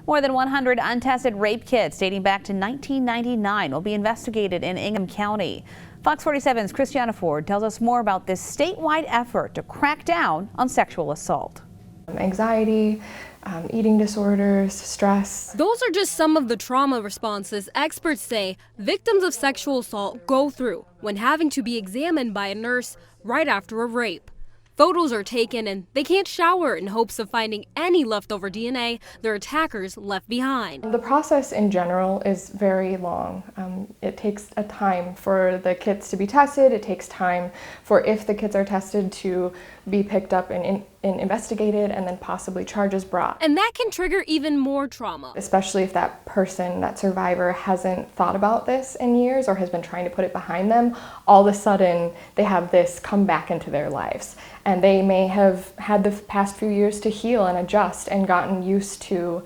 More than 100 untested rape kits dating back to 1999 will be investigated in Ingham County. Fox 47's Christiana Ford tells us more about this statewide effort to crack down on sexual assault. Anxiety, eating disorders, stress. Those are just some of the trauma responses experts say victims of sexual assault go through when having to be examined by a nurse right after a rape. Photos are taken and they can't shower in hopes of finding any leftover DNA their attackers left behind. The process in general is very long. It takes a time for the kits to be tested. It takes time for, if the kits are tested, to be picked up and investigated and then possibly charges brought. And that can trigger even more trauma. Especially if that person, that survivor, hasn't thought about this in years or has been trying to put it behind them. All of a sudden they have this come back into their lives. And they may have had the past few years to heal and adjust and gotten used to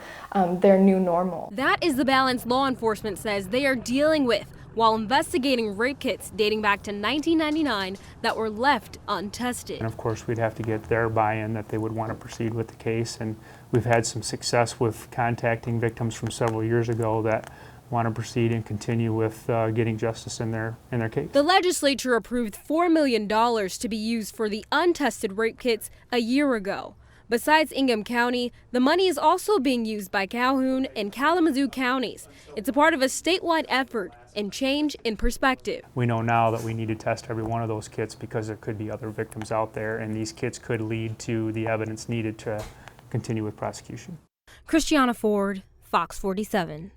their new normal. That is the balance law enforcement says they are dealing with while investigating rape kits dating back to 1999 that were left untested. And of course, we'd have to get their buy-in that they would want to proceed with the case. And we've had some success with contacting victims from several years ago that want to proceed and continue with getting justice in their case. The legislature approved $4 million to be used for the untested rape kits a year ago. Besides Ingham County, the money is also being used by Calhoun and Kalamazoo counties. It's a part of a statewide effort and change in perspective. We know now that we need to test every one of those kits because there could be other victims out there, and these kits could lead to the evidence needed to continue with prosecution. Christiana Ford, Fox 47.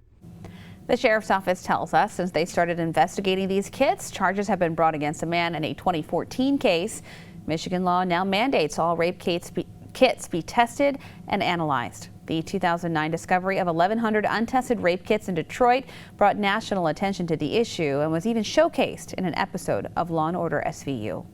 The sheriff's office tells us since they started investigating these kits, charges have been brought against a man in a 2014 case. Michigan law now mandates all rape kits be tested and analyzed. The 2009 discovery of 1,100 untested rape kits in Detroit brought national attention to the issue and was even showcased in an episode of Law & Order SVU.